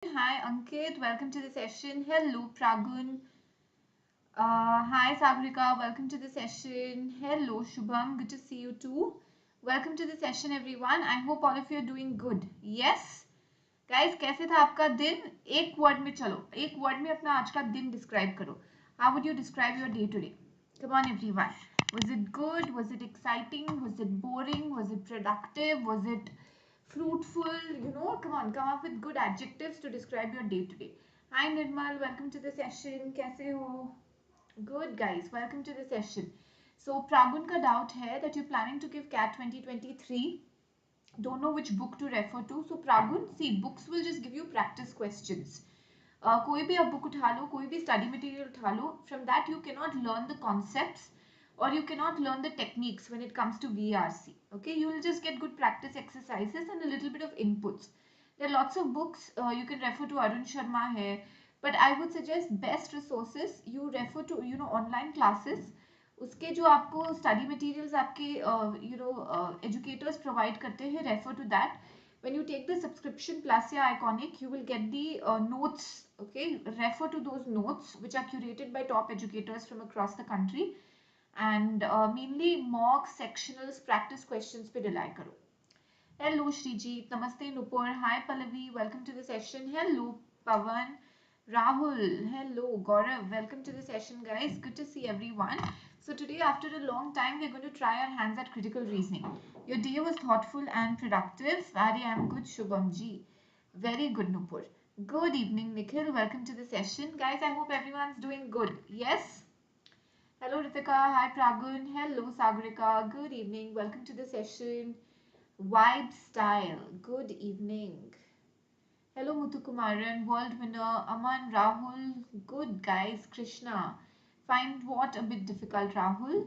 Hi Ankit, welcome to the session. Hello Pragun. Hi Sagrika, welcome to the session. Hello Shubham, good to see you too. Welcome to the session everyone. I hope all of you are doing good. Yes? Guys, कैसे था आपका दिन? एक word में चलो. एक word में अपना आज का दिन describe करो. How would you describe your day today? Come on everyone. Was it good? Was it exciting? Was it boring? Was it productive? Was it fruitful? Come on, come up with good adjectives to describe your day today. Hi Nirmal, welcome to the session. कैसे हो? Good guys, welcome to the session. So Pragun का doubt है that you're planning to give CAT 2023. Don't know which book to refer to. So Pragun, see, books will just give you practice questions. कोई भी आप book उठा लो, कोई भी study material उठा लो. From that you cannot learn the concepts or you cannot learn the techniques when it comes to VARC. Okay, you will just get good practice exercises and a little bit of inputs. There are lots of books you can refer to. Arun Sharma hai, but I would suggest best resources you refer to online classes. उसके जो आपको study materials आपके educators provide करते हैं, refer to that. when you take the subscription plus या iconic, you will get the notes. Okay, refer to those notes which are curated by top educators from across the country, and mainly mock sectionals practice questions पे rely करो. Hello Shrijit, Namaste Nupur, hi Pallavi, welcome to the session. Hello Pavan, Rahul, hello Gaurav, welcome to the session guys, good to see everyone. So today after a long time we're going to try our hands at critical reasoning. Your day was thoughtful and productive. I am good Shubham ji. Very good Nupur. Good evening Nikhil, welcome to the session. Guys, I hope everyone's doing good. Yes? Hello Ritika, hi Pragun, hello Sagarika, good evening, welcome to the session. Vibe Style, good evening. Hello Muthukumaran, world winner, Aman, Rahul, good guys, Krishna. Find what a bit difficult, Rahul?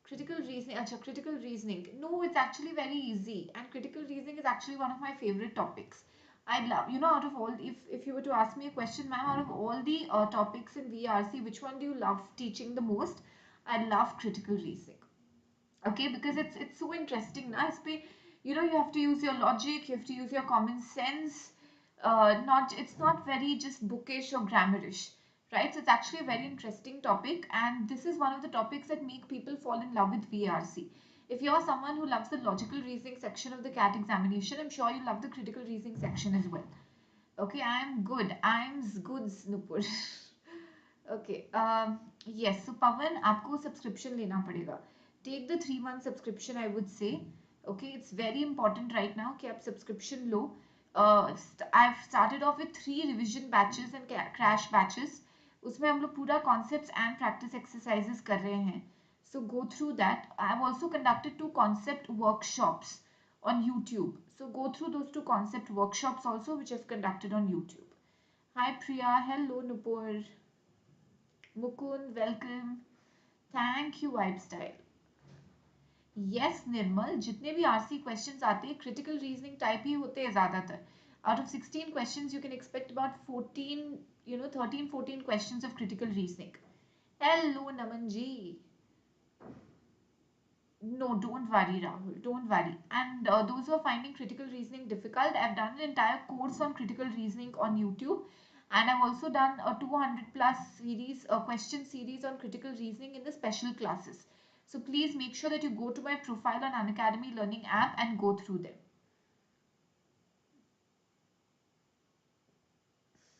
Critical reasoning, acha, critical reasoning. No, it's actually very easy, and critical reasoning is actually one of my favorite topics. I'd love, out of all, if you were to ask me a question, ma'am, out of all the topics in VRC, which one do you love teaching the most? I love critical reasoning. Okay, because it's so interesting, na? You have to use your logic, you have to use your common sense. It's not very just bookish or grammarish, right? So it's actually a very interesting topic, and this is one of the topics that make people fall in love with VRC. If you're someone who loves the logical reasoning section of the CAT examination, I'm sure you love the critical reasoning section as well. Okay, I'm good. I'm good, Nupur. Okay. Yes. So Pavan, आपको subscription लेना पड़ेगा. Take the 3-month subscription, I would say. Okay, it's very important right now कि आप subscription low. I've started off with 3 revision batches and crash batches. उसमें हम लोग पूरा concepts and practice exercises कर रहे हैं. So go through that. I've also conducted 2 concept workshops on YouTube. So go through those 2 concept workshops also, which I've conducted on YouTube. Hi Priya, hello Nupur. Mukund, welcome. Thank you, Vibe Style. Yes, Nirmal, जितने भी RC questions आते हैं critical reasoning type ही होते हैं ज़्यादातर. Out of 16 questions, you can expect about 14, 13, 14 questions of critical reasoning. Hello, Namanji. No, don't worry, Rahul. Don't worry. And those who are finding critical reasoning difficult, I've done an entire course on critical reasoning on YouTube. And I've also done a 200 plus series, a question series on critical reasoning in the special classes. So please make sure that you go to my profile on Unacademy Learning app and go through them.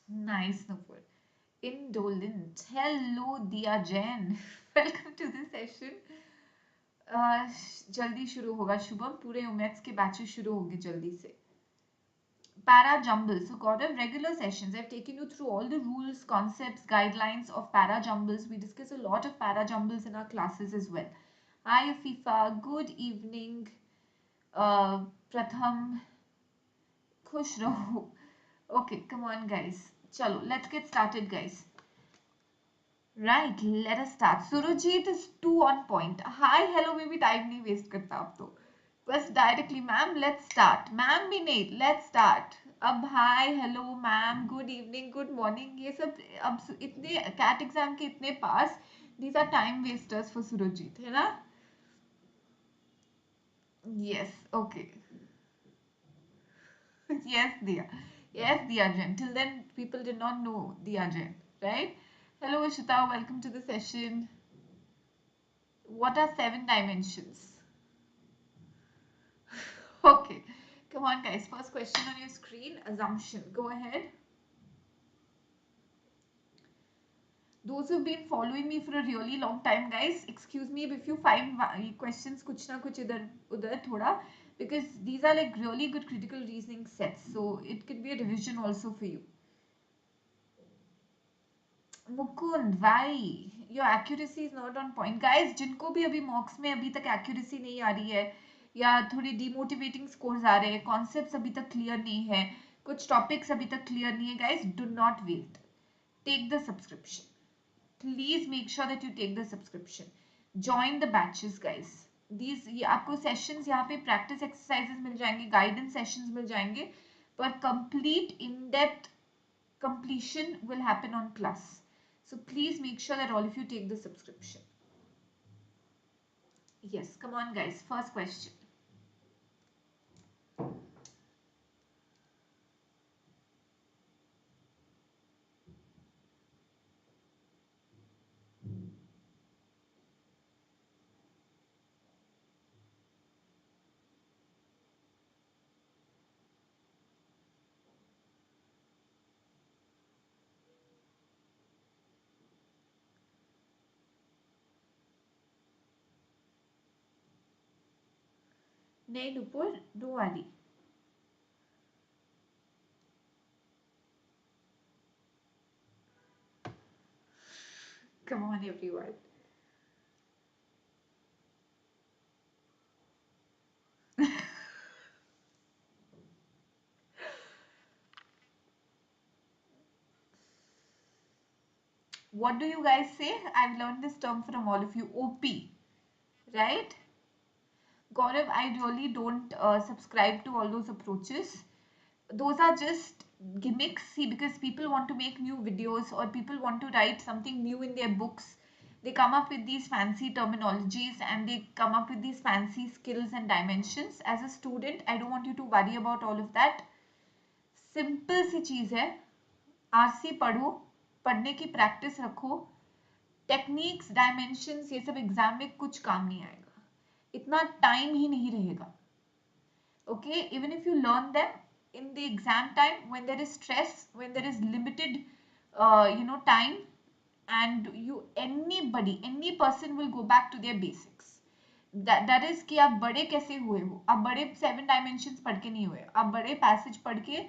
Nice, Nupur. Indolent. Hello, Dia Jain. Welcome to the session. जल्दी शुरू होगा शुभम, पूरे उमेट्स के batches शुरू होंगे जल्दी से. Para jumbles. So Gaurav, regular sessions. I've taken you through all the rules, concepts, guidelines of para jumbles. We discuss a lot of para jumbles in our classes as well. Hi Afifa, good evening. Pratham, khush raho. Okay, come on guys. Chalo, let's get started guys. Right, let us start. Surajit is too on point. Hi, hello, maybe time नहीं waste करता अब तो. बस directly, ma'am, let's start. Ma'am भी नहीं, let's start. अब hi, hello, ma'am, good evening, good morning. ये सब अब इतने CAT exam के इतने pass. These are time wasters for Surajit, है ना? Yes, okay. Yes, dear. Yes, Diyajan. Till then, people did not know Diyajan, right? Hello, Ishita. Welcome to the session. What are 7 dimensions? Okay, come on, guys. First question on your screen, assumption. Go ahead. Those who've been following me for a really long time, guys, excuse me if you find questions kuch na kuch idhar udhar thoda, because these are like really good critical reasoning sets, so it could be a revision also for you. Mukund, why? Your accuracy is not on point. Guys, जिनको भी अभी mocks में अभी तक accuracy नहीं आ रही है या थोड़े demotivating scores आ रहे हैं, concepts अभी तक clear नहीं है, कुछ topics अभी तक clear नहीं है, guys, do not wait. Take the subscription. Please make sure that you take the subscription. Join the batches, guys. These आपको sessions यहाँ पे practice exercises मिल जाएंगे, guidance sessions मिल जाएंगे, पर complete in-depth completion will happen on class. So please make sure that all of you take the subscription. Yes, come on, guys. First question. नहीं नुपुर, दो वाली. Come on, everyone. What do you guys say? I've learned this term from all of you. OP, right? Gaurav, I really don't subscribe to all those approaches. Those are just gimmicks. See, because people want to make new videos or people want to write something new in their books. They come up with these fancy terminologies and they come up with these fancy skills and dimensions. As a student, I don't want you to worry about all of that. Simple सी चीज है, RC पढ़ो, पढ़ने की practice रखो, techniques dimensions ये सब exam में कुछ काम नहीं आएगा, इतना टाइम ही नहीं रहेगा. Okay, even if you learn them in the exam time, when there is stress, when there is limited time, and any person will go back to their basics. That is कि आप बड़े कैसे हुए हो, आप बड़े 7 dimensions पढ़ के नहीं हुए, आप बड़े passage पढ़ के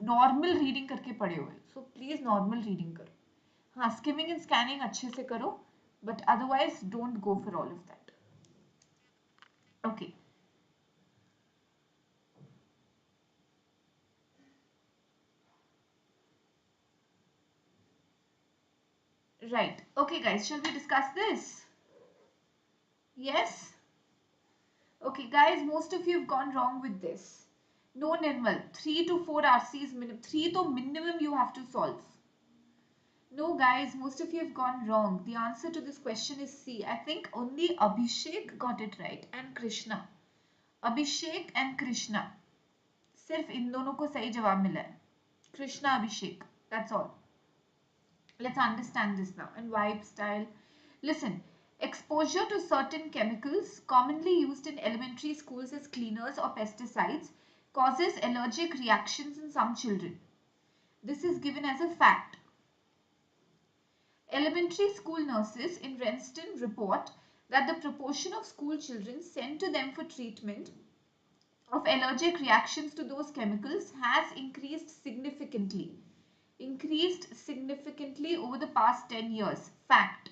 normal reading करके पढ़े हुए. So please normal reading करो. हाँ, skimming and scanning अच्छे से करो, but otherwise don't go for all of that. Okay. Right. Okay, guys, shall we discuss this? Yes? Okay, guys, most of you have gone wrong with this. No, Nirmal, 3 to 4 RCs, 3 to minimum you have to solve. No, guys, most of you have gone wrong. The answer to this question is C. I think only Abhishek got it right and Krishna. Abhishek and Krishna. सिर्फ इन दोनों को सही जवाब मिला है. Krishna, Abhishek. That's all. Let's understand this now. And vibe, style. Listen, exposure to certain chemicals commonly used in elementary schools as cleaners or pesticides causes allergic reactions in some children. This is given as a fact. Elementary school nurses in Renston report that the proportion of school children sent to them for treatment of allergic reactions to those chemicals has increased significantly over the past 10 years. Fact.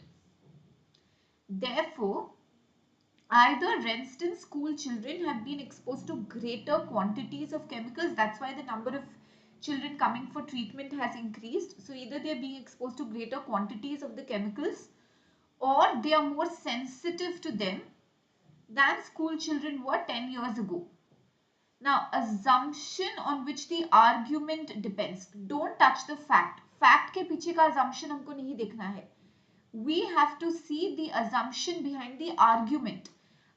Therefore, either Renston school children have been exposed to greater quantities of chemicals, that's why the number of children coming for treatment has increased. So either they are being exposed to greater quantities of the chemicals or they are more sensitive to them than school children were 10 years ago. Now, assumption on which the argument depends. Don't touch the fact. Fact के पीछे का assumption हमको नहीं देखना है. We have to see the assumption behind the argument.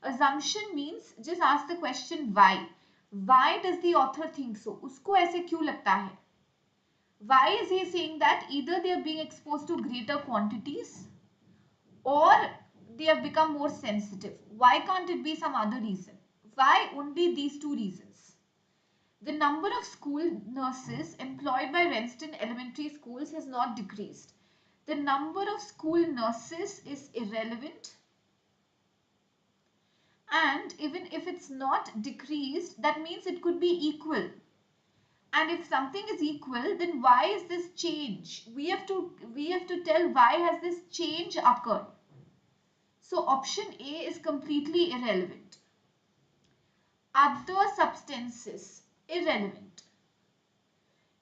Assumption means just ask the question why. Why does the author think so? उसको ऐसे क्यों लगता है? Why is he saying that? Either they are being exposed to greater quantities or they have become more sensitive. Why can't it be some other reason? Why only these two reasons? The number of school nurses employed by Renston elementary schools has not decreased. The number of school nurses is irrelevant, and even if it's not decreased, that means it could be equal. And if something is equal, then why is this change? We have to tell why has this change occurred. So option A is completely irrelevant. Other substances, irrelevant.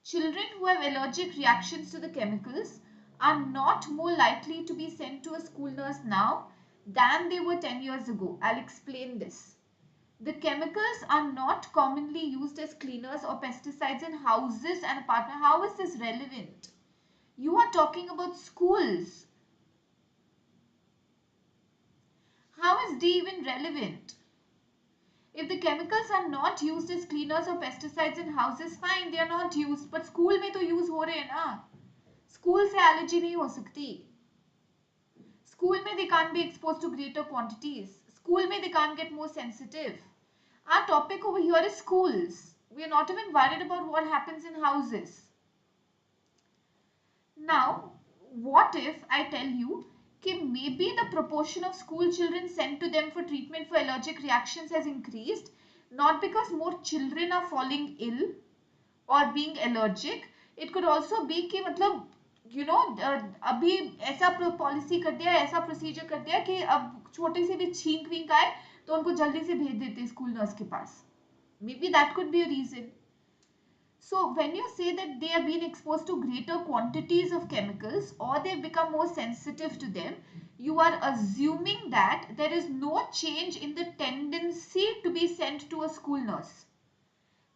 Children who have allergic reactions to the chemicals are not more likely to be sent to a school nurse now than they were 10 years ago. I'll explain this. The chemicals are not commonly used as cleaners or pesticides in houses and apartments. How is this relevant? You are talking about schools. How is D even relevant? If the chemicals are not used as cleaners or pesticides in houses, fine, they are not used. But school में तो use हो रहे हैं ना. School से allergy नहीं हो सकती. School में they can't be exposed to greater quantities. School में they can't get more sensitive. Our topic over here is schools. We are not even worried about what happens in houses. Now, what if I tell you that maybe the proportion of school children sent to them for treatment for allergic reactions has increased, not because more children are falling ill or being allergic. It could also be कि मतलब अभी ऐसा policy कर दिया, ऐसा procedure कर दिया कि अब छोटे से भी छींक वींक आए तो उनको जल्दी से भेज देते स्कूल नर्स के पास. Maybe that could be a reason. So when you say that they have been exposed to greater quantities of chemicals or they have become more sensitive to them, you are assuming that there is no change in the tendency to be sent to a school nurse.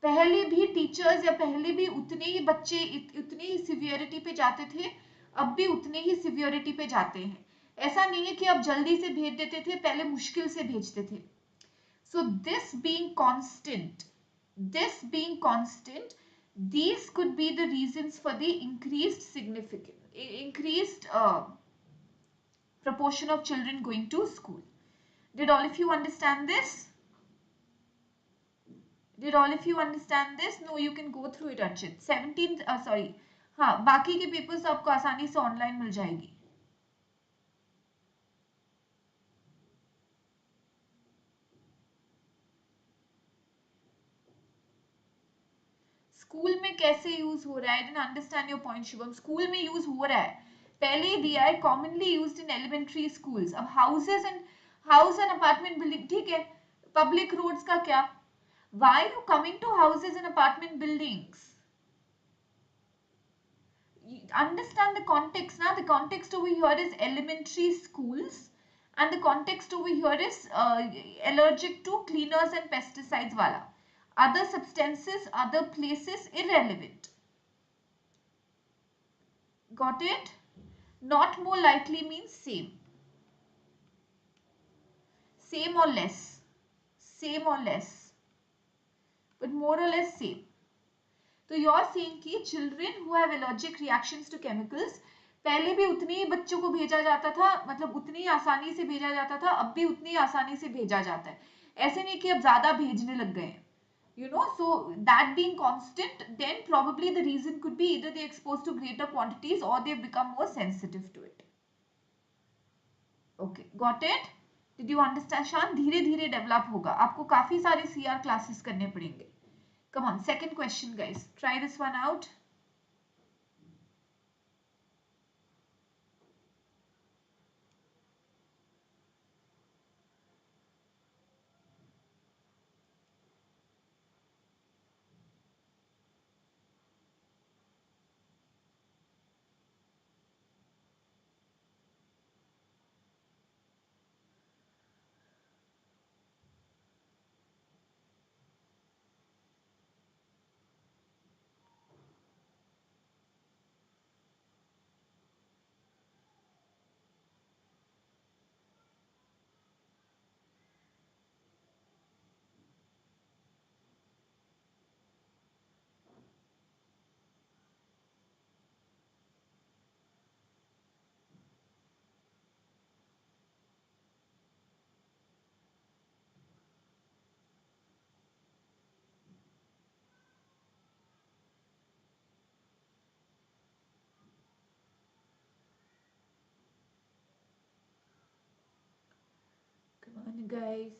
पहले भी teachers या पहले भी उतने ही बच्चे उतनी ही severity पे जाते थे, अब भी उतने ही सिवियरिटी पे जाते हैं. ऐसा नहीं है कि अब जल्दी से भेज देते थे, पहले मुश्किल से भेजते थे. So this being constant, these could be the reasons for the increased proportion of children going to school. Did all of you understand this? Did all of you understand this? No, you can go through it, Archit. 17th, sorry. हाँ, बाकी के papers आपको आसानी से online मिल जाएगी. School में कैसे use हो रहा है? I didn't understand your point, Shubham. School में यूज हो रहा है, पहले ही दिया है, commonly used in elementary schools. अब house and apartment building ठीक है. Public roads का क्या? Why are you coming to houses and apartment buildings? Understand the context now. The context over here is elementary schools and the context over here is allergic to cleaners and pesticides wala. Other substances, other places, irrelevant. Got it? Not more likely means same. Same or less. Same or less. But more or less same. So you are saying कि children who have allergic reactions to chemicals, पहले भी उतने ही बच्चों को भेजा जाता था, मतलब उतनी आसानी से भेजा जाता था, अब भी उतनी आसानी से भेजा जाता है. ऐसे नहीं कि अब ज्यादा भेजने लग गए हैं. So that being constant, then probably the reason could be either they exposed to greater quantities or they become more sensitive to it. Okay, got it? Did you understand? शान धीरे धीरे डेवलप होगा, आपको काफी सारे CR क्लासेस करने पड़ेंगे. Come on, second question guys, try this one out. guys.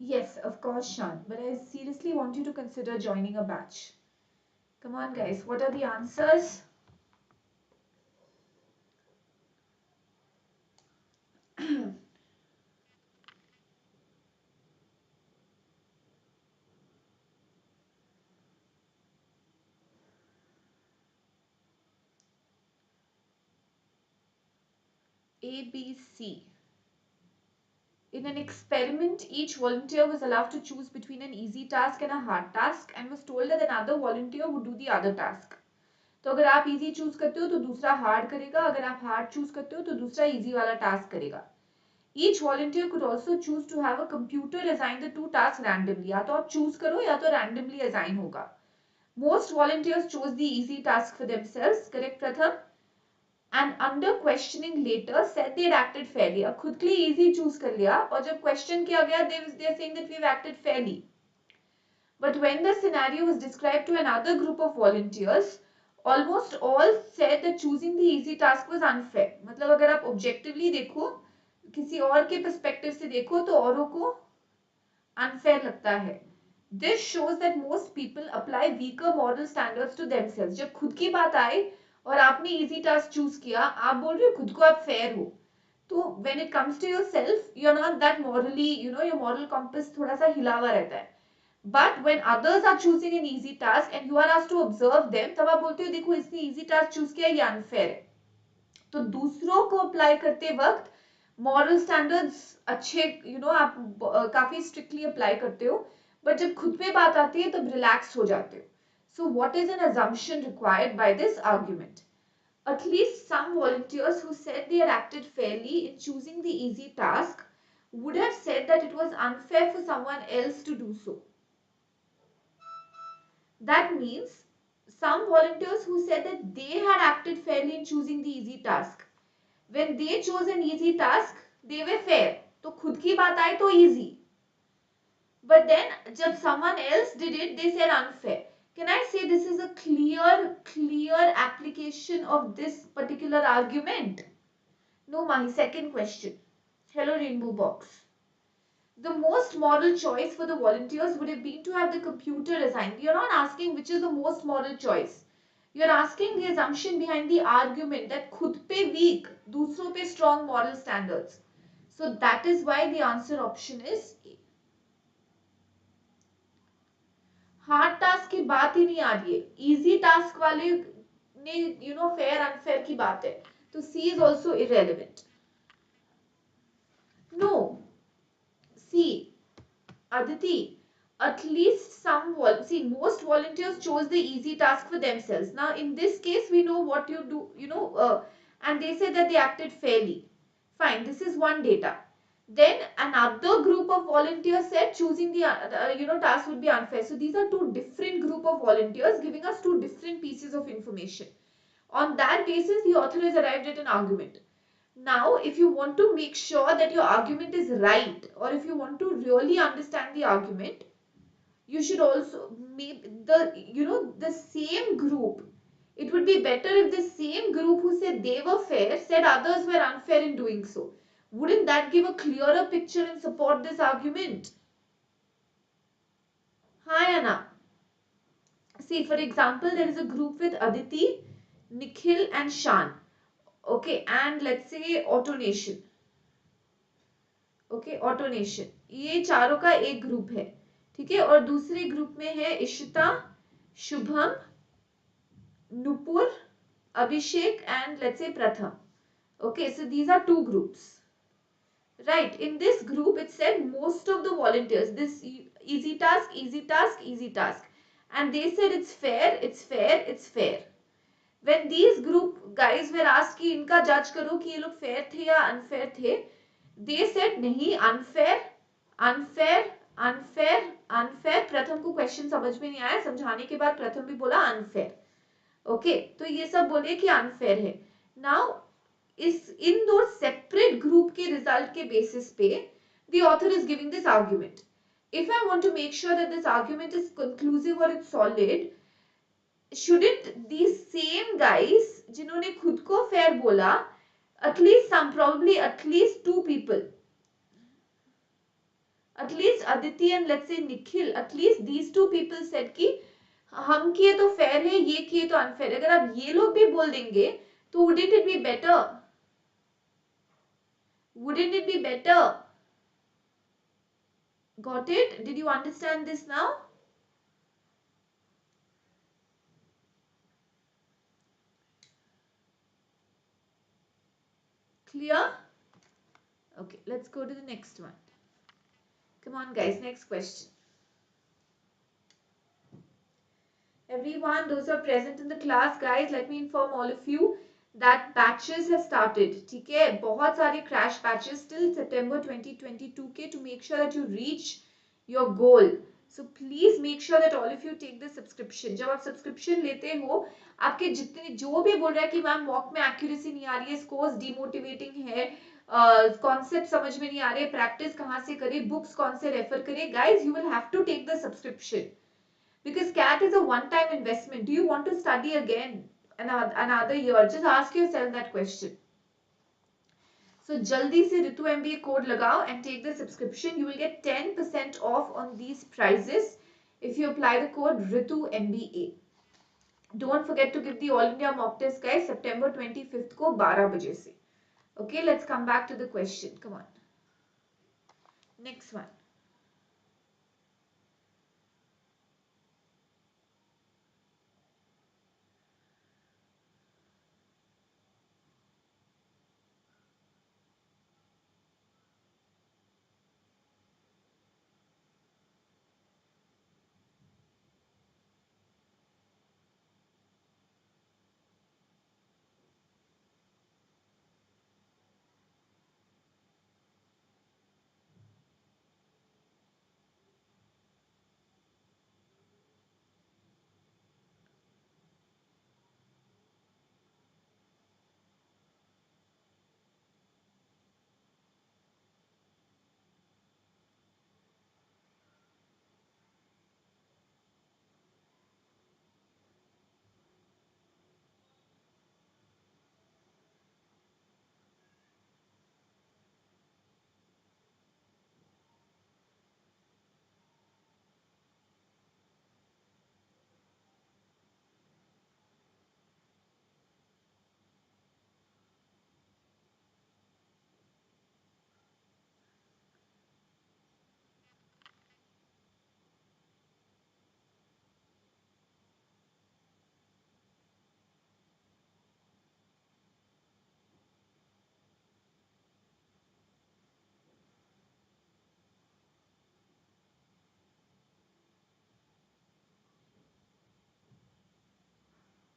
Yes, of course, Shan. But I seriously want you to consider joining a batch. Come on, guys. What are the answers? A, B, C. In an experiment, each volunteer was allowed to choose between an easy task and a hard task and was told that another volunteer would do the other task. तो अगर आप easy choose करते हो तो दूसरा hard करेगा, अगर आप hard choose करते हो तो दूसरा easy वाला task करेगा. Each volunteer could also choose to have a computer assign the two tasks randomly. या तो आप choose करो या तो randomly assign होगा. Most volunteers chose the easy task for themselves. Correct, Pratham? And under questioning later said they had acted fairly. अब खुद के लिए easy choose कर लिया और जब question किया गया they are saying that we've acted fairly. But when the scenario was described to another group of volunteers, almost all said that choosing the easy task was unfair. मतलब अगर आप objectively देखो, किसी और के perspective से देखो तो औरों को unfair लगता है. This shows that most people apply weaker moral standards to themselves. जब खुद की बात आए और आपने इजी टास्क चूज किया, आप बोल रहे हो खुद को आप फेयर हो, तो when it comes to yourself you are not that morally, your moral compass थोड़ा सा हिला हुआ रहता है. But when others are choosing an easy task and you are asked to observe them, तब आप बोलते हो देखो इसने इजी टास्क चूज किया, ये अनफेयर है. तो दूसरों को अप्लाई करते वक्त मॉरल स्टैंडर्ड्स अच्छे आप काफी स्ट्रिक्टली अप्लाई करते हो, बट जब खुद पे बात आती है तब रिलैक्स हो जाते हो. So what is an assumption required by this argument? At least some volunteers who said they had acted fairly in choosing the easy task would have said that it was unfair for someone else to do so. That means some volunteers who said that they had acted fairly in choosing the easy task, when they chose an easy task, they were fair. तो खुद की बात आए तो easy. But then जब someone else did it, they said unfair. Can I say this is a clear application of this particular argument? No, Mahi. Second question. Hello, Rainbow Box. The most moral choice for the volunteers would have been to have the computer assigned. You're not asking which is the most moral choice. You're asking the assumption behind the argument that खुद पे weak, दूसरों पे strong moral standards. So that is why the answer option is A. Hard task की बात ही नहीं आ रही है, easy task वाले ने फेयर अनफेयर की बात है, तो C is also irrelevant. No, C Aditi, at least some most volunteers chose the easy task for themselves. Now in this case we know what you do, and they say that they acted fairly. Fine, this is one data. Then another group of volunteers said choosing the task would be unfair. So these are two different group of volunteers giving us two different pieces of information. On that basis, the author has arrived at an argument. Now, if you want to make sure that your argument is right, or if you want to really understand the argument, you should also make the same group. It would be better if the same group who said they were fair said others were unfair in doing so. Wouldn't that give a clearer picture and support this argument? Hi Anna. See, for example, there is a group with Aditi, Nikhil and Shan. Okay, and let's say AutoNation. Okay, AutoNation. ये चारों का एक group है, ठीक है. और दूसरे group में है इशिता, शुभम, नुपुर, अभिषेक एंड लेट्स से प्रथम. Okay, so these are two groups. Right, in this group it said most of the volunteers, this easy task, easy task, easy task. And they said it's fair, it's fair, it's fair. When these group guys were asked कि इनका judge करो कि ये लोग fair थे या unfair थे, they said नहीं, unfair, unfair, unfair, unfair. प्रथम को question समझ में नहीं आया, समझाने के बाद प्रथम भी बोला unfair. Okay, तो ये सब बोले कि unfair है. Now इस इन दो सेपरेट ग्रुप के रिजल्ट के बेसिस पे the author is giving this argument. If I want to make sure that this argument is conclusive or it's solid, shouldn't these same guys जिन्होंने खुद को fair बोला, at least some, probably at least two people, at least Aditi and let's say Nikhil, at least these two people said कि हम किए तो fair है, ये किए तो unfair है. अगर आप ये लोग भी बोल देंगे तो wouldn't it be better? Wouldn't it be better? Got it? Did you understand this now? Clear? Okay, let's go to the next one. Come on guys, next question. Everyone, those who are present in the class, guys, let me inform all of you that batches have started. ठीक है, बहुत सारे crash batches till September 2022 के, to make sure that you reach your goal. So please make sure that all of you take the subscription. जब आप subscription लेते हो, आपके जितने जो भी बोल रहा है कि मैम mock में accuracy नहीं आ रही है, scores demotivating है, कॉन्सेप्ट समझ में नहीं आ रहे, प्रैक्टिस कहाँ से करें, बुक्स कौन से रेफर करें, guys, you will have to take the subscription. Because CAT is a one-time investment. Do you want to study again another year? Just ask yourself that question. So jaldi se Ritu MBA code lagao and take the subscription. You will get 10% off on these prizes if you apply the code Ritu MBA. Don't forget to give the All India mock test, guys, September 25th ko 12 baje se. Okay, let's come back to the question. Come on. Next one.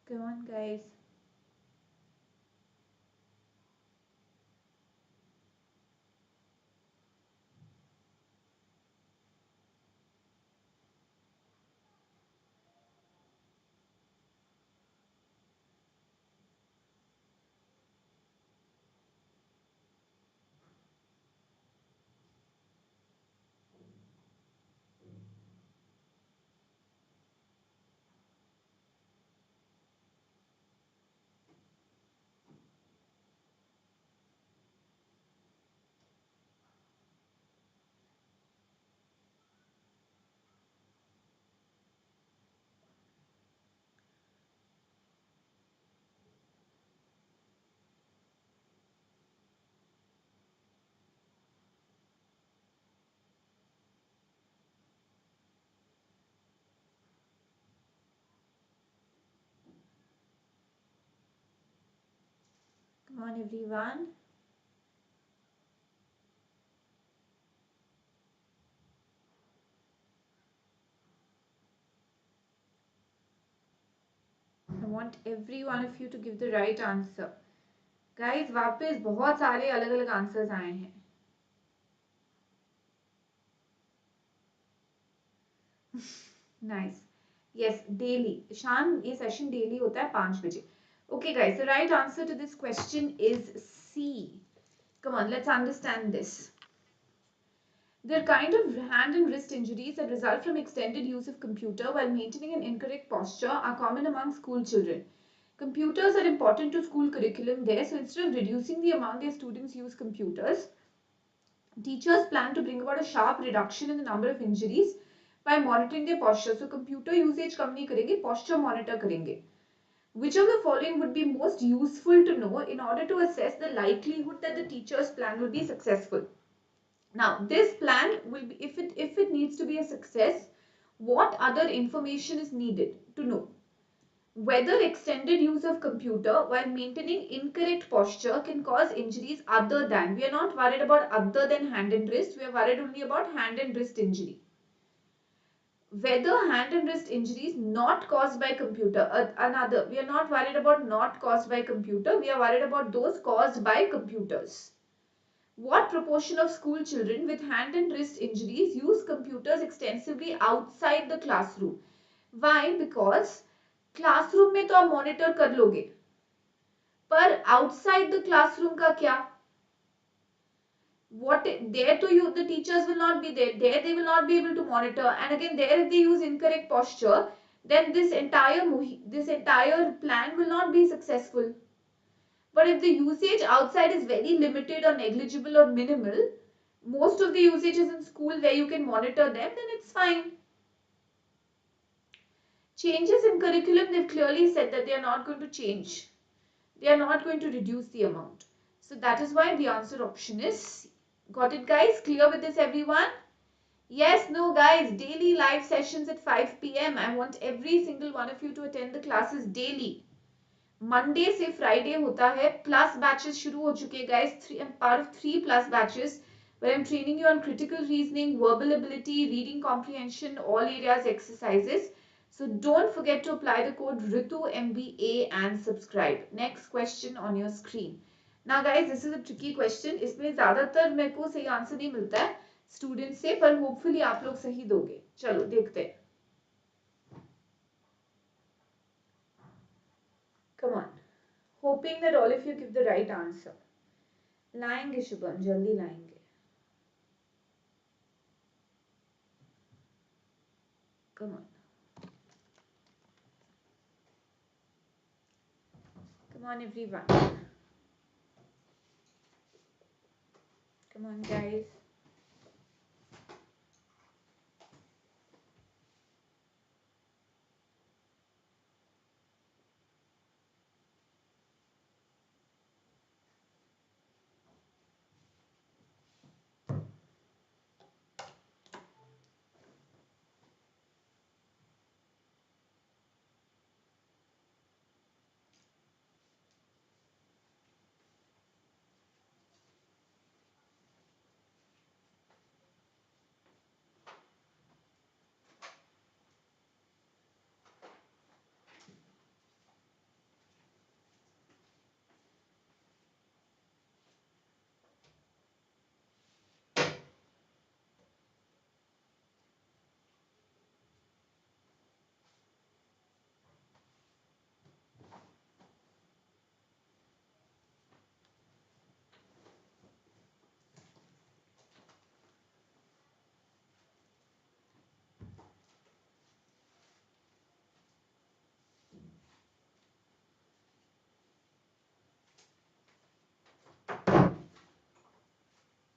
Come on, guys. on everyone. I want every one of you to give the right answer. Guys, वापस बहुत सारे अलग अलग answers आए हैं. Nice. Yes, daily. Shan, ये session daily होता है 5 बजे. Okay guys, the right answer to this question is C. Come on, let's understand this. There are kind of hand and wrist injuries that result from extended use of computer while maintaining an incorrect posture are common among school children. Computers are important to school curriculum there, so instead of reducing the amount their students use computers, teachers plan to bring about a sharp reduction in the number of injuries by monitoring their posture. So computer usage कम नहीं करेंगे, posture monitor करेंगे. Which of the following would be most useful to know in order to assess the likelihood that the teacher's plan will be successful? Now, this plan will be, if it needs to be a success, what other information is needed to know? Whether extended use of computer while maintaining incorrect posture can cause injuries other than, we are not worried about other than hand and wrist, we are worried only about hand and wrist injury. Whether hand and wrist injuries not caused by computer, another, we are not worried about not caused by computer, we are worried about those caused by computers. What proportion of school children with hand and wrist injuries use computers extensively outside the classroom? Why? Because classroom में तो आप monitor कर लोगे, पर outside the classroom का क्या? What there to you, the teachers will not be there. There they will not be able to monitor, and again there if they use incorrect posture, then this entire plan will not be successful. But if the usage outside is very limited or negligible or minimal, most of the usage is in school where you can monitor them, then it's fine. Changes in curriculum, they've clearly said that they are not going to change. They are not going to reduce the amount. So that is why the answer option is C. Got it guys? Clear with this everyone? Yes, no guys, daily live sessions at 5 p.m. I want every single one of you to attend the classes daily. Monday से Friday होता है. Plus batches शुरू हो चुके हैं guys. I'm part of 3 plus batches where I'm training you on critical reasoning, verbal ability, reading comprehension, all areas exercises. So don't forget to apply the code RITUMBA and subscribe. Next question on your screen. Now guys, this is a tricky question. इसमें ज़्यादातर मेरे को सही answer नहीं मिलता है student से, पर होपफुली आप लोग सही दोगे. चलो देखते हैं. Come on. Hoping that all of you give the right answer. लाएंगे शुभम, जल्दी लाएंगे. Come on. Come on everyone. Come on guys.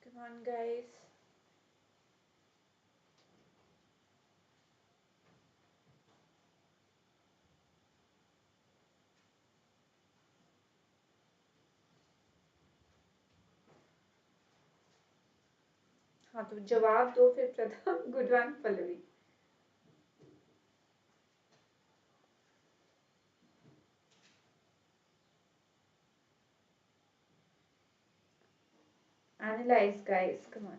Come on guys. हाँ तो जवाब दो फिर प्रथम. Good one Pallavi. Analyze, guys, come on.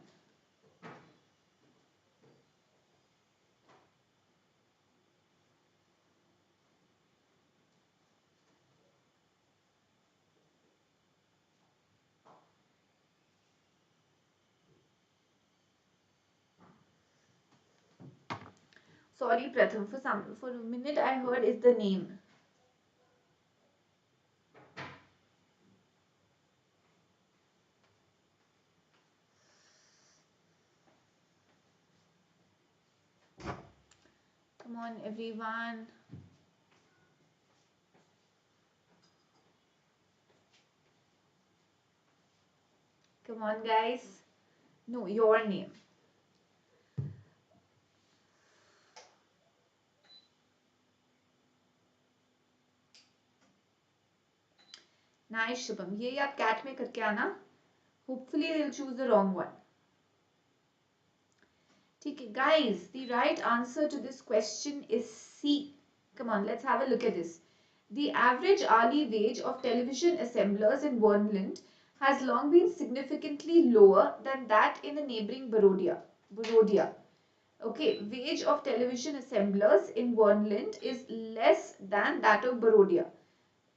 Sorry, Pratham, for a minute I heard is the name. Come on, everyone. Come on, guys. No, your name. Nice, Shubham. ये आप CAT में करके आना. Hopefully they'll choose the wrong one. ठीक है, guys. The right answer to this question is C. Come on, let's have a look at this. The average hourly wage of television assemblers in Vermont has long been significantly lower than that in the neighboring Barodia. Okay, wage of television assemblers in Vermont is less than that of Barodia.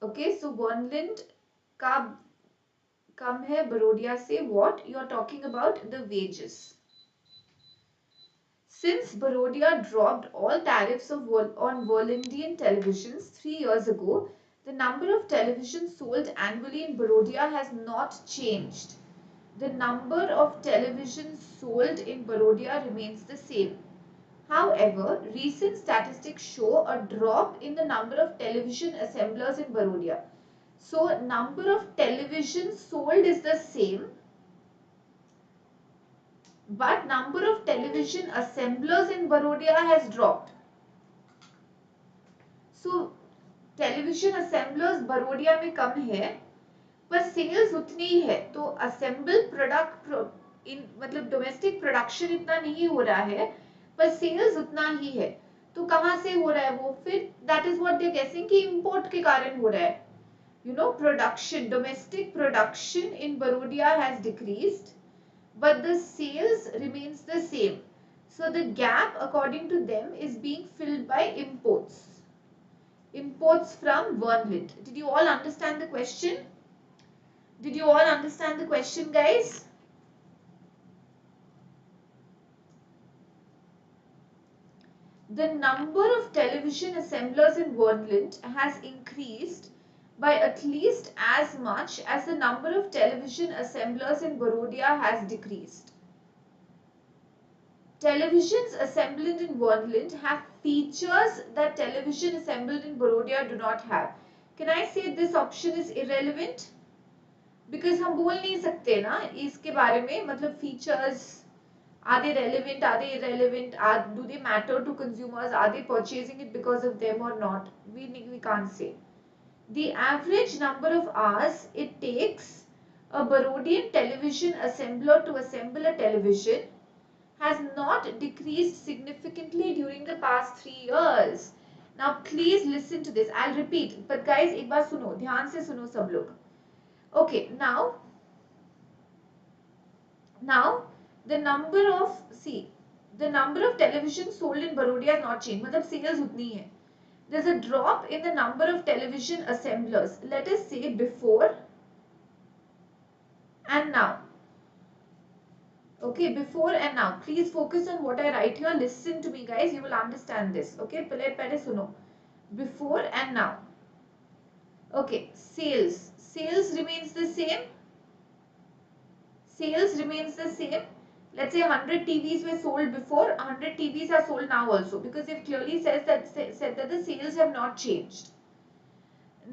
Okay, so Vermont का कम है Barodia से. What you are talking about? The wages. Since Barodia dropped all tariffs on Vermonian televisions 3 years ago, the number of televisions sold annually in Barodia has not changed. The number of televisions sold in Barodia remains the same. However, recent statistics show a drop in the number of television assemblers in Barodia. So, number of televisions sold is the same, but number of television assemblers in Barodia has dropped. So, television assemblers Barodia में कम है, पर sales उतनी ही है. तो assemble मतलब domestic production इतना नहीं हो रहा है, पर sales उतना ही है. तो कहाँ से हो रहा है वो? फिर that is what they are guessing कि import के कारण हो रहा है. You know, domestic production in Barodia has decreased, but the sales remains the same. So the gap, according to them, is being filled by imports. Imports from Vermont. Did you all understand the question? Did you all understand the question, guys? The number of television assemblers in Vermont has increased by at least as much as the number of television assemblers in Barodia has decreased. Televisions assembled in Vermont have features that television assembled in Barodia do not have. Can I say this option is irrelevant? Because हम बोल नहीं सकते ना इसके बारे में, मतलब features, are they relevant, are they irrelevant, do they matter to consumers, are they purchasing it because of them or not? We can't say. The average number of hours it takes a Barodian television assembler to assemble a television has not decreased significantly during the past 3 years. Now please listen to this. I'll repeat, but guys एक बार सुनो, ध्यान से सुनो सब लोग. Okay, now the number of televisions sold in Barodia has not changed. मतलब sales उतनी है. There's a drop in the number of television assemblers. Let us say before and now. Okay, before and now. Please focus on what I write here. Listen to me, guys. You will understand this. Okay, पहले सुनो. Before and now. Okay, sales remains the same. Sales remains the same. Let's say 100 TVs were sold before, 100 TVs are sold now also, because it clearly said that the sales have not changed.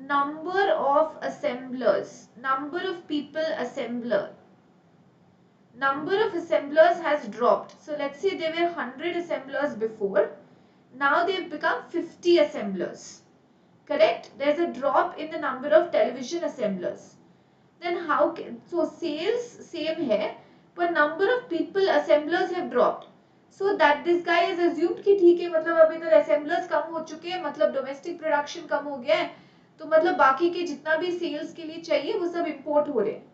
Number of assemblers, number of people assembler. Number of assemblers has dropped. So let's say there were 100 assemblers before. Now they've become 50 assemblers. Correct? There's a drop in the number of television assemblers. Then how can, so sales same hai, but number of people assemblers have dropped. So that this guy has assumed कि ठीक है, मतलब अभी तो assemblers कम हो चुके हैं, मतलब domestic production कम हो गया है, तो मतलब बाकी के जितना भी sales के लिए चाहिए वो सब import हो रहे हैं.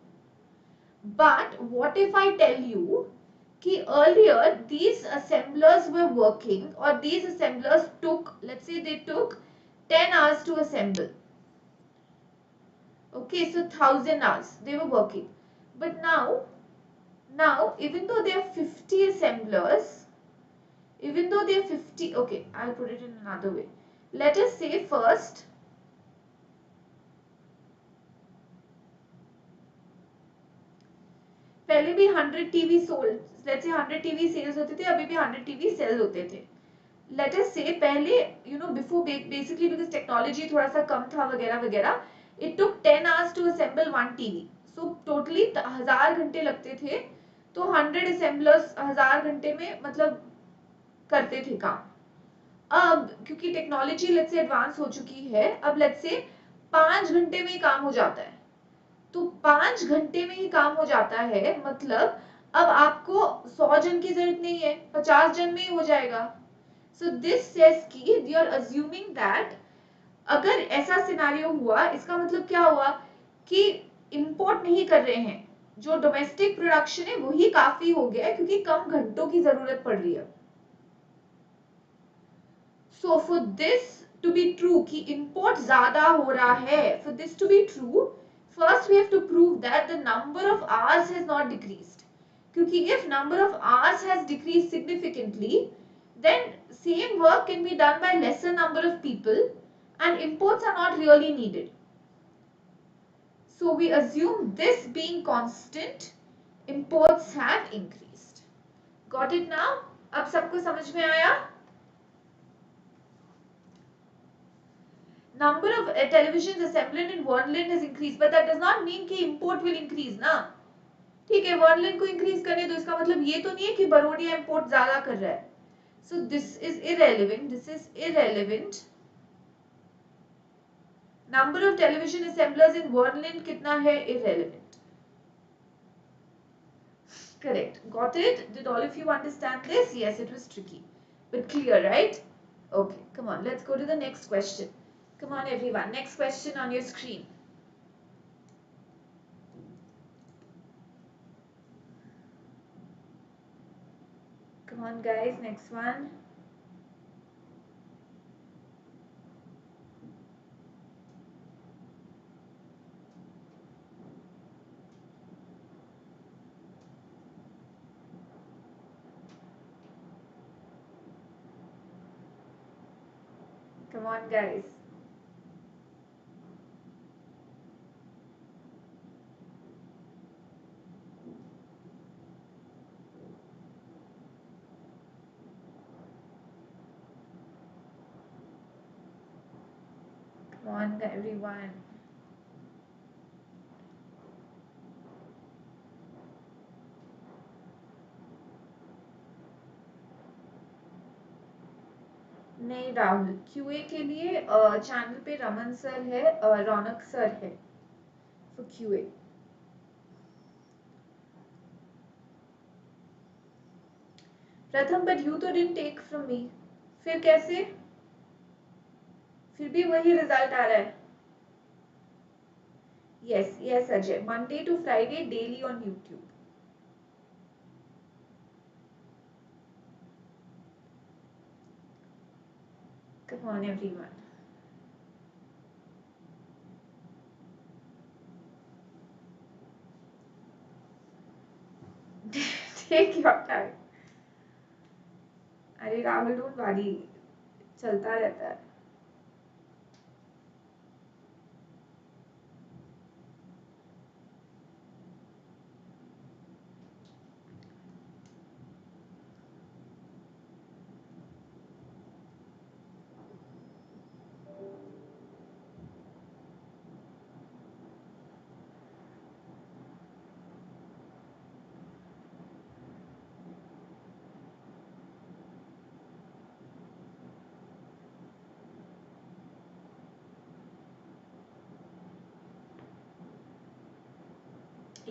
But what if I tell you कि earlier these assemblers were working, or these assemblers took, let's say they took 10 hours to assemble. Okay, so 1000 hours they were working. But now even though there are 50 assemblers, even though there are 50, okay, I'll put it in another way. Let us say first पहले भी 100 TV sold, let's say 100 TV sales होते थे, अभी भी 100 TV sales होते थे. Let us से पहले बिफोर बेसिकली बिकॉज टेक्नोलॉजी थोड़ा सा कम था वगैरह वगैरह, it took 10 hours to assemble one TV. So totally 1000 घंटे लगते थे. तो 100 असेंबलर्स 1000 घंटे में मतलब करते थे काम. अब क्योंकि टेक्नोलॉजी लेट्स से एडवांस हो चुकी है, अब लेट्स से 5 घंटे में काम हो जाता है. तो 5 घंटे में ही काम हो जाता है, मतलब अब आपको 100 जन की जरूरत नहीं है, 50 जन में ही हो जाएगा. सो दिस सेज कि यू आर अज्यूमिंग दैट अगर ऐसा सिनारियो हुआ, इसका मतलब क्या हुआ कि इंपोर्ट नहीं कर रहे हैं, जो डोमेस्टिक प्रोडक्शन है वही काफी हो गया है, क्योंकि कम घंटों की जरूरत पड़ रही है. So for this to be true कि इंपोर्ट ज्यादा हो रहा है, for this to be true, first we have to prove that the number of hours has not decreased. Kyunki if number of hours has decreased significantly, then same work can be done by lesser number of people and imports are not really needed. So we assume this being constant, imports have increased. Got it now? अब सबको समझ में आया? Number of televisions assembled in Vermland has increased, but that does not mean कि import will increase ना. ठीक है, Vermland को increase करने दो, इसका मतलब ये तो नहीं है कि बरोडिया import ज्यादा कर रहा है. So this is irrelevant. This is irrelevant. Number of television assemblers in Vermland कितना है? Irrelevant. Correct. Got it? Did all of you understand this? Yes, it was tricky, but clear, right? Okay, come on. Let's go to the next question. Come on, everyone. Next question on your screen. Come on, guys. Next one. Come on, guys. Come on, everyone. नहीं Rahul, QA के लिए channel पे Raman sir है, Raunak sir है for QA. Pratham, but you तो didn't take from me. फिर कैसे? फिर भी वही रिजल्ट आ रहा है. Yes yes Ajay, Monday to Friday daily on YouTube. Come on, everyone. Take your time. अरे राहुल, डोंट वरी, चलता रहता है.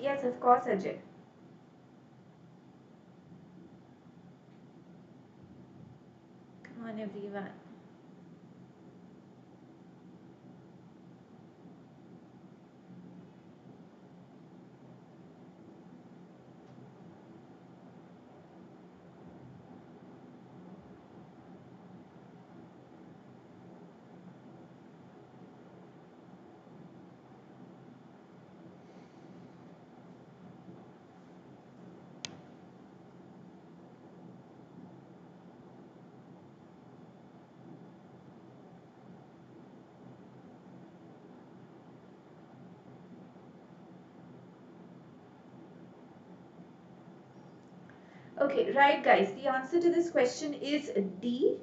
Yes, of course, Ajay. Come on, everyone. Okay, right guys, the answer to this question is D.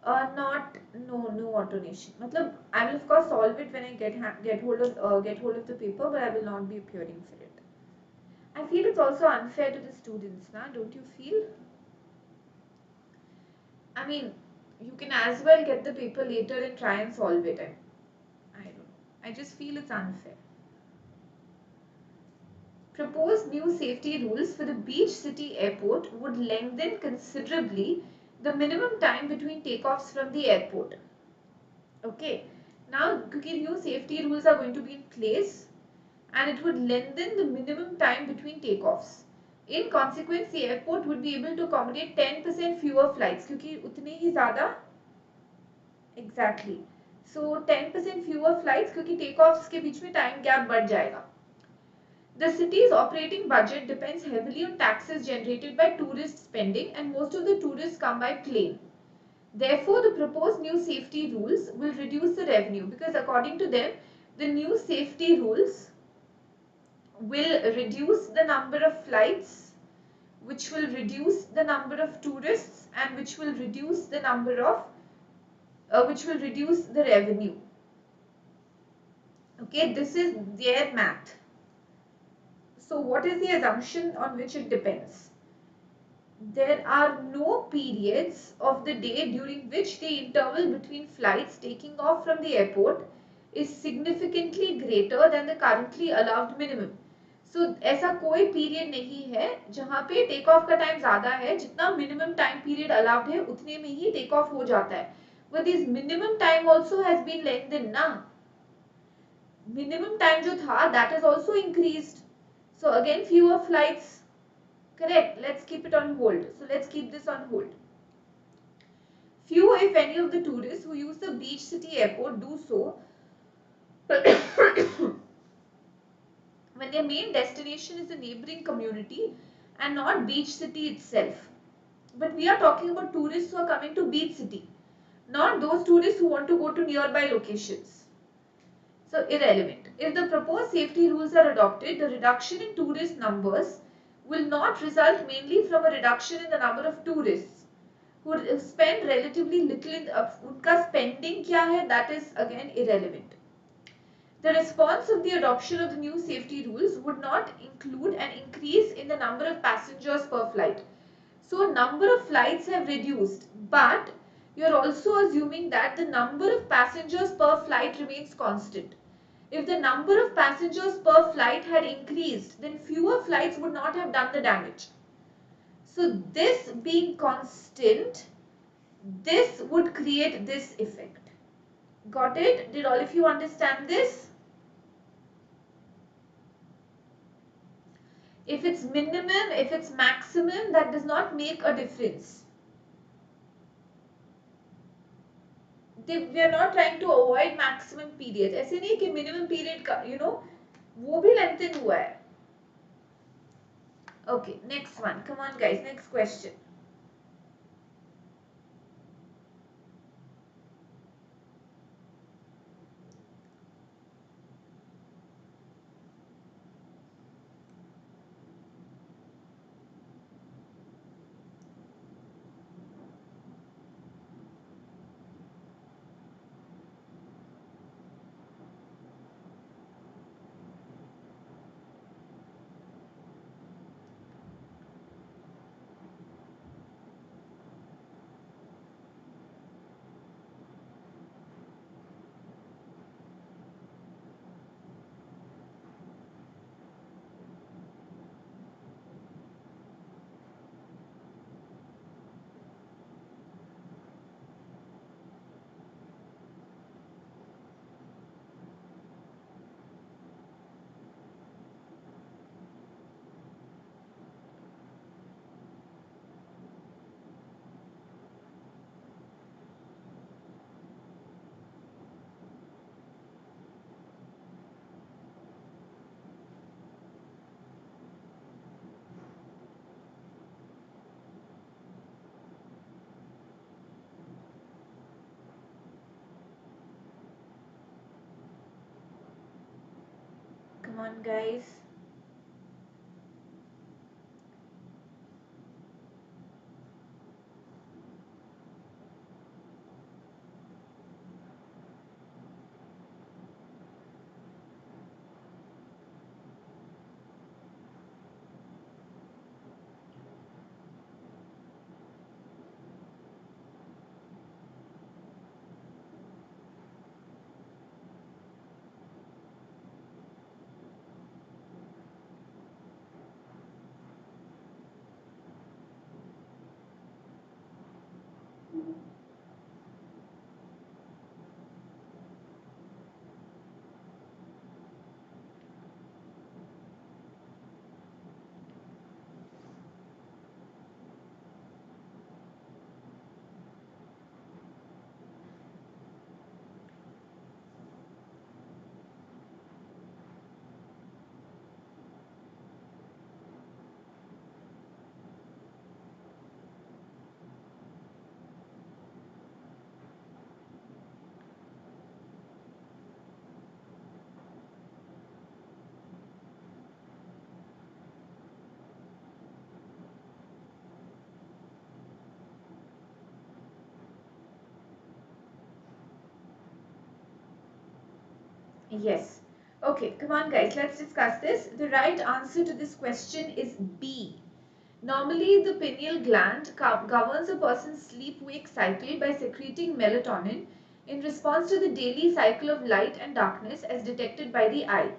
Not no alternation. Matlab, I will of course solve it when I get hold of the paper, but I will not be appearing for it. I feel it's also unfair to the students, na? Don't you feel? I mean, you can as well get the paper later and try and solve it. I don't know. I just feel it's unfair. Proposed new safety rules for the beach city airport would lengthen considerably the minimum time between takeoffs from the airport. Okay. Now, because new safety rules are going to be in place and it would lengthen the minimum time between takeoffs. In consequence, the airport would be able to accommodate 10% fewer flights क्योंकि उतने ही ज़्यादा exactly. So 10% fewer flights क्योंकि takeoffs के बीच में time gap बढ़ जाएगा. The city's operating budget depends heavily on taxes generated by tourist spending and most of the tourists come by plane. Therefore, the proposed new safety rules will reduce the revenue because according to them, the new safety rules will reduce the number of flights, which will reduce the number of tourists and which will reduce the number of which will reduce the revenue. Okay, this is their math. So what is the assumption on which it depends? There are no periods of the day during which the interval between flights taking off from the airport is significantly greater than the currently allowed minimum. So ऐसा कोई period नहीं है जहां पे take off का time ज्यादा है, जितना मिनिमम टाइम पीरियड अलाउड है उतने में ही टेक ऑफ हो जाता है. But this minimum time also has been lengthened ना. Minimum time जो था that has also increased. So again fewer flights. Correct. Let's keep it on hold. So let's keep this on hold. Few, if any, of the tourists who use the beach city airport do so when their main destination is a neighboring community and not beach city itself. But we are talking about tourists who are coming to beach city, not those tourists who want to go to nearby locations. So irrelevant. If the proposed safety rules are adopted, the reduction in tourist numbers will not result mainly from a reduction in the number of tourists who spend relatively little in unka spending kya hai, that is again irrelevant. The response of the adoption of the new safety rules would not include an increase in the number of passengers per flight. So number of flights have reduced, but you are also assuming that the number of passengers per flight remains constant. If the number of passengers per flight had increased, then fewer flights would not have done the damage. So this being constant, this would create this effect. Got it? Did all of you understand this? If it's minimum, if it's maximum, that does not make a difference. We are not trying to avoid maximum periods. ऐसे नहीं कि minimum period का, वो भी lengthen हुआ है. Okay, next one. Come on guys, next question. Come on guys. Yes. Okay, come on guys, let's discuss this. The right answer to this question is B. Normally, the pineal gland governs a person's sleep-wake cycle by secreting melatonin in response to the daily cycle of light and darkness as detected by the eye.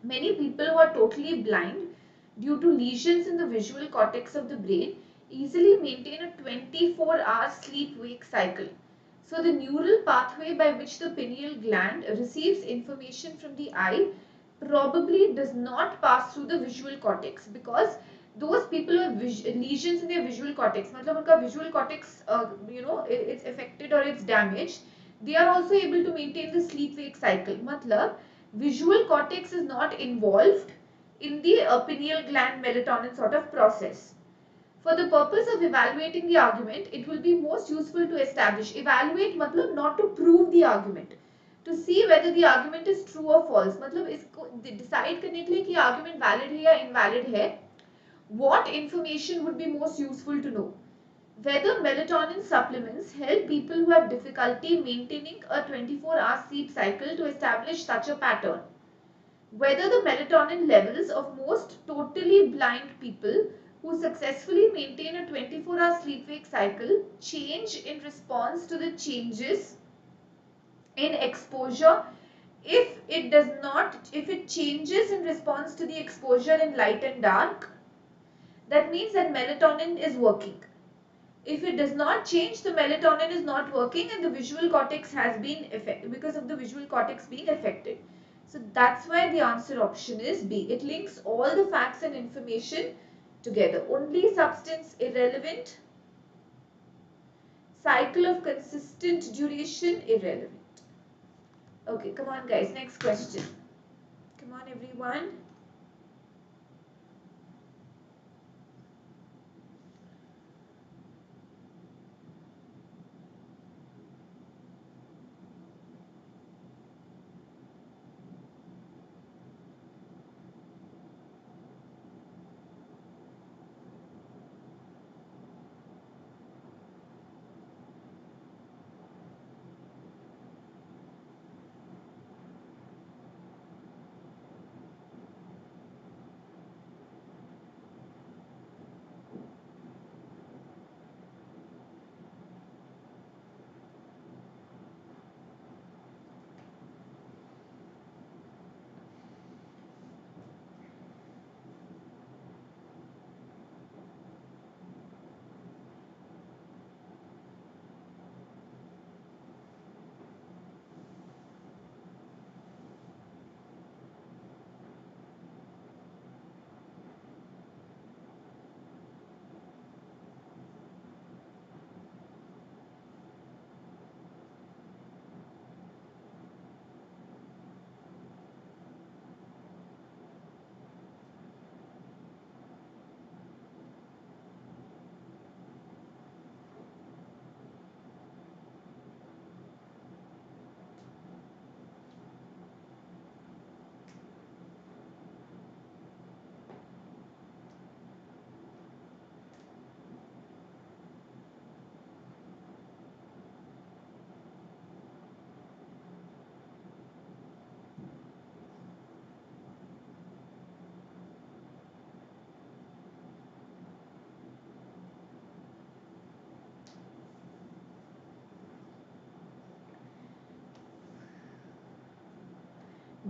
Many people who are totally blind due to lesions in the visual cortex of the brain easily maintain a 24-hour sleep-wake cycle. So the neural pathway by which the pineal gland receives information from the eye probably does not pass through the visual cortex, because those people who have lesions in their visual cortex, मतलब उनका visual cortex it's affected or it's damaged, they are also able to maintain the sleep-wake cycle. मतलब visual cortex is not involved in the pineal gland melatonin sort of process. For the purpose of evaluating the argument, it will be most useful to establish. Evaluate matlab not to prove the argument. To see whether the argument is true or false. मतलब इसको decide करने के लिए कि argument valid है या invalid है. What information would be most useful to know? Whether melatonin supplements help people who have difficulty maintaining a 24-hour sleep cycle to establish such a pattern. Whether the melatonin levels of most totally blind people who successfully maintain a 24-hour sleep-wake cycle change in response to the changes in exposure. If it changes in response to the exposure in light and dark, that means that melatonin is working. If it does not change, the melatonin is not working and the visual cortex has been affected because of the visual cortex being affected. So that's why the answer option is B. It links all the facts and information together. Only substance irrelevant. Cycle of consistent duration irrelevant. Okay, come on guys, next question. Come on everyone.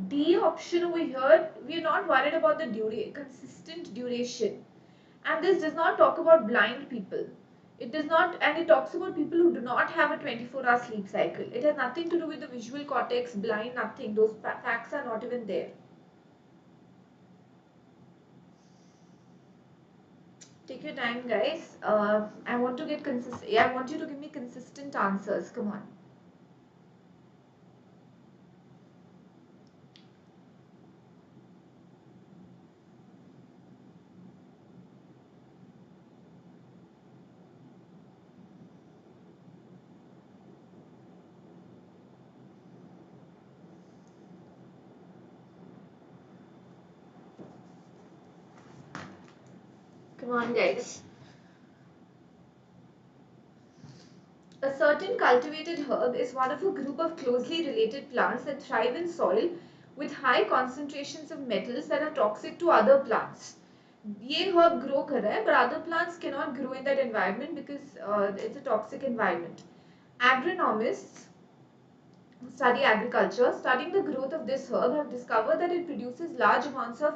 D option over here, we are not worried about the consistent duration. And this does not talk about blind people. It does not, and it talks about people who do not have a 24-hour sleep cycle. It has nothing to do with the visual cortex, blind, nothing. Those facts are not even there. Take your time, guys. I want to get consistent. I want you to give me consistent answers. Come on. Come on, guys. A certain certain cultivated herb is one of a group of closely related plants that thrive in soil with high concentrations of metals that are toxic to other plants. ये herb grow कर रहा है, but other plants cannot grow in that environment because it's a toxic environment. Agronomists who study agriculture, studying the growth of this herb, have discovered that it produces large amounts of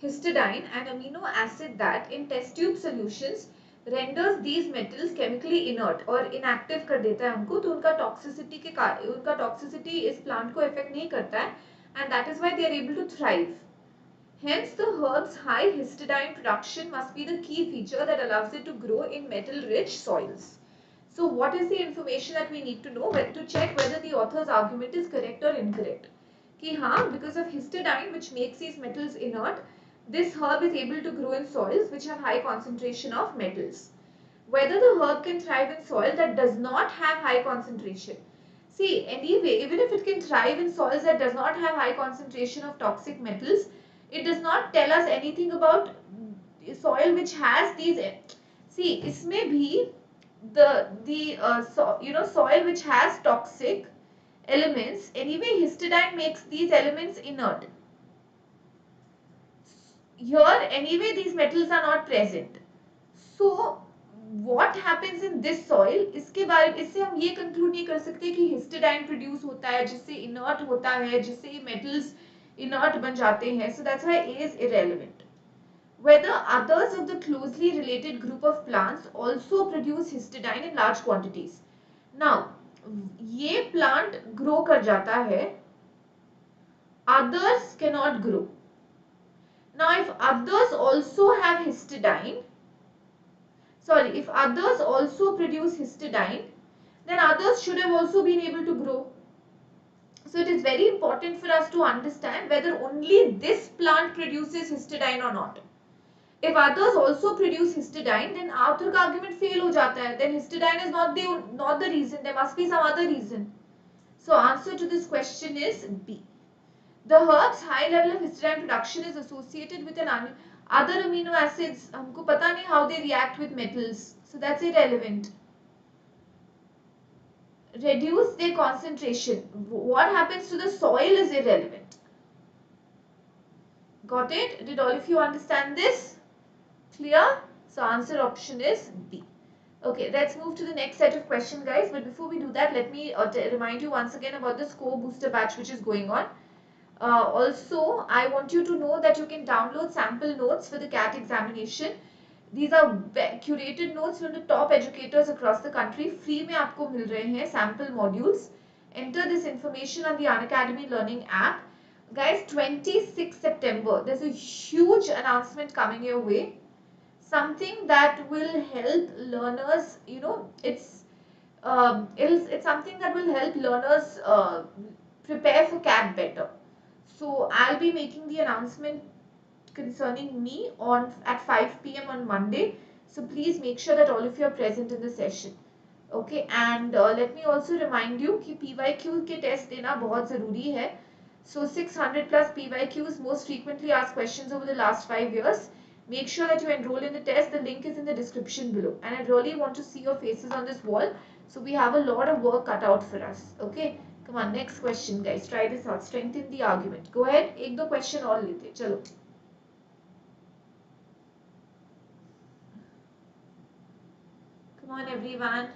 histidine, an amino acid that, in test tube solutions, renders these metals chemically inert और inactive कर देता है उनको, तो उनका toxicity इस plant को affect नहीं करता है, and that is why they are able to thrive. Hence, the herb's high histidine production must be the key feature that allows it to grow in metal-rich soils. So, what is the information that we need to know to check whether the author's argument is correct or incorrect? कि हाँ, because of histidine, which makes these metals inert, this herb is able to grow in soils which have high concentration of metals. Whether the herb can thrive in soil that does not have high concentration. See, anyway, even if it can thrive in soils that does not have high concentration of toxic metals, it does not tell us anything about soil which has these. See, इसमें भी soil which has toxic elements, anyway histidine makes these elements inert. Here anyway these metals are not present. So what happens in this soil, इससे हम ये conclude नहीं कर सकते कि histidine produce होता है जिससे inert होता है, जिससे metals inert बन जाते हैं. So that's why A is irrelevant. Whether others of the closely related group of plants also produce histidine in large quantities. Now, ये plant grow कर जाता है, others cannot grow. Now, if others also have histidine, if others also produce histidine, then others should have also been able to grow. So, it is very important for us to understand whether only this plant produces histidine or not. If others also produce histidine, then author का argument fail हो जाता है. Then histidine is not the reason. There must be some other reason. So answer to this question is B. The herb's high level of histidine production is associated with other amino acids. हमको पता नहीं how they react with metals. So that's irrelevant. Reduce their concentration. What happens to the soil is irrelevant. Got it? Did all of you understand this? Clear? So answer option is B. Okay, let's move to the next set of questions, guys. But before we do that, let me remind you once again about the score booster batch which is going on. Also, I want you to know that you can download sample notes for the CAT examination. These are curated notes from the top educators across the country. Free में आपको मिल रहे हैं sample modules. Enter this information on the Unacademy Learning app. Guys, 26 September, there's a huge announcement coming your way. Something that will help learners, it's something that will help learners prepare for CAT better. So I'll be making the announcement concerning me at 5 p.m. on Monday. So please make sure that all of you are present in the session. Okay, and let me also remind you कि PYQ के test देना बहुत ज़रूरी है. So 600 plus PYQs, most frequently asked questions over the last 5 years. Make sure that you enroll in the test. The link is in the description below. And I really want to see your faces on this wall. So we have a lot of work cut out for us. Okay. Come on. Next question, guys. Try this out. Strengthen the argument. Go ahead. एक दो question और लेते. चलो. Come on, everyone.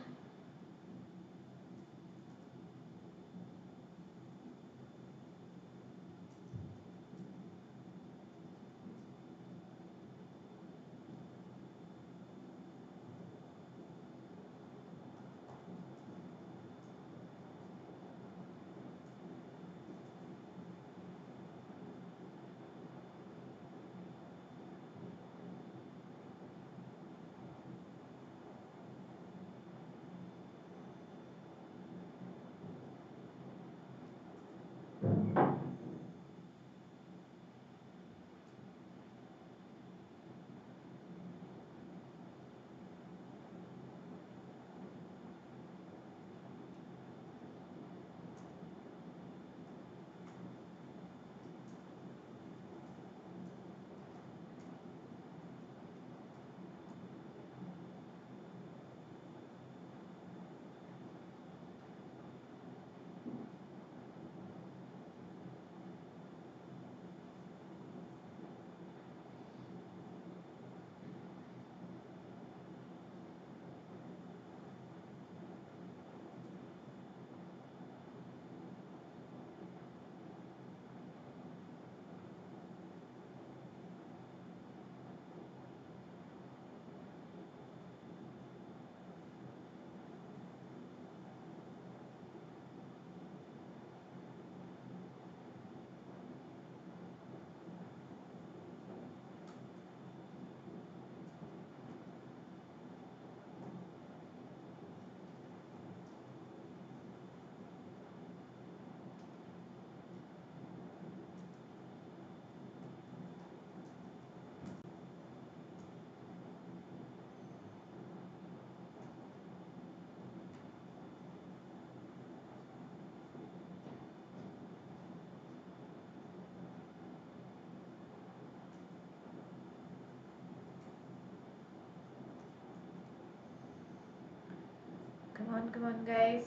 come on, guys.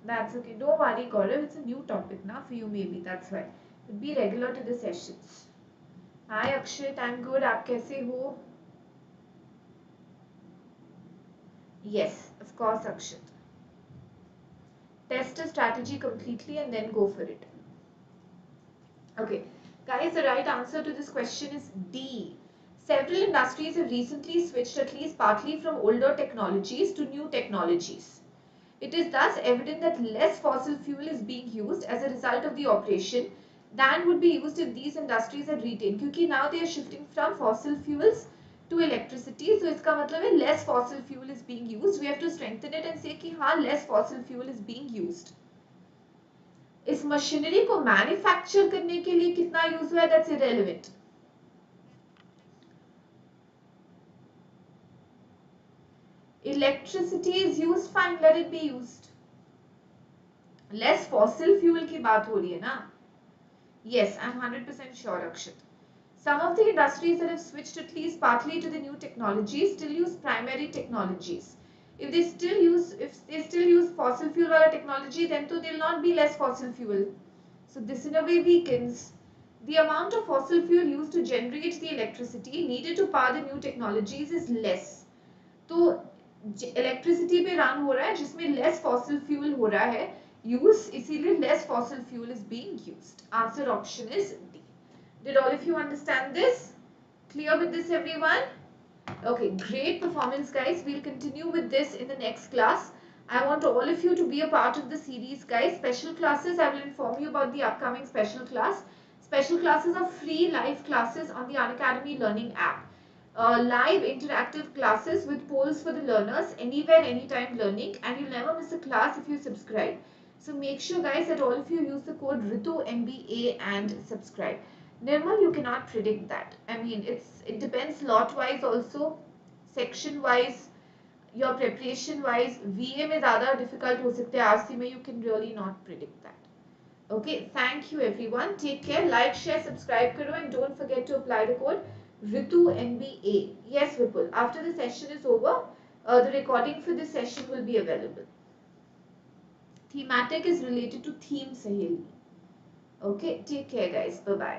That's okay. Don't worry, Gaurav. It's a new topic now for you, maybe. That's why. But be regular to the sessions. Hi, Akshit. I'm good. आप कैसे हो? Yes, of course, Akshit. Test a strategy completely and then go for it. Okay, guys, the right answer to this question is D. Several industries have recently switched at least partly from older technologies to new technologies. It is thus evident that less fossil fuel is being used as a result of the operation than would be used if these industries had retained. Because now they are shifting from fossil fuels to electricity. So इसका मतलब है less fossil fuel is being used. We have to strengthen it and say कि हाँ less fossil fuel is being used. इस machinery को manufacture करने के लिए कितना यूज हुआ है that's irrelevant. Electricity is used, fine, let it be used. Less fossil fuel की बात हो रही है ना. Yes, I'm 100% sure, Akshit. Some of the industries that have switched at least partly to the new technologies still use primary technologies. If they still use fossil fuel wala technology, then to there will not be less fossil fuel. So this in a way weakens. The amount of fossil fuel used to generate the electricity needed to power the new technologies is less. तो electricity पे run हो रहा है जिसमें less fossil fuel हो रहा है use, इसीलिए less fossil fuel is being used. Answer option is D. Did all of you understand this? Clear with this, everyone? Okay, great performance, guys. We'll continue with this in the next class. I want all of you to be a part of the series, guys. Special classes, I will inform you about the upcoming special class. Special classes are free live classes on the Unacademy Learning app. Live interactive classes with polls for the learners, anywhere, anytime learning, and you'll never miss a class if you subscribe. So make sure, guys, that all of you use the code RITUMBA and subscribe. Nirmal, you cannot predict that. I mean, it depends lot wise also, section wise, your preparation wise. VA में ज़्यादा difficult हो सकते हैं, RC में you can really not predict that. Okay, thank you everyone. Take care. Like, share, subscribe करो, and don't forget to apply the code RITUMBA. Yes, Vipul. After the session is over, the recording for this session will be available. Thematic is related to theme, Saheli. Okay, take care, guys. Bye bye.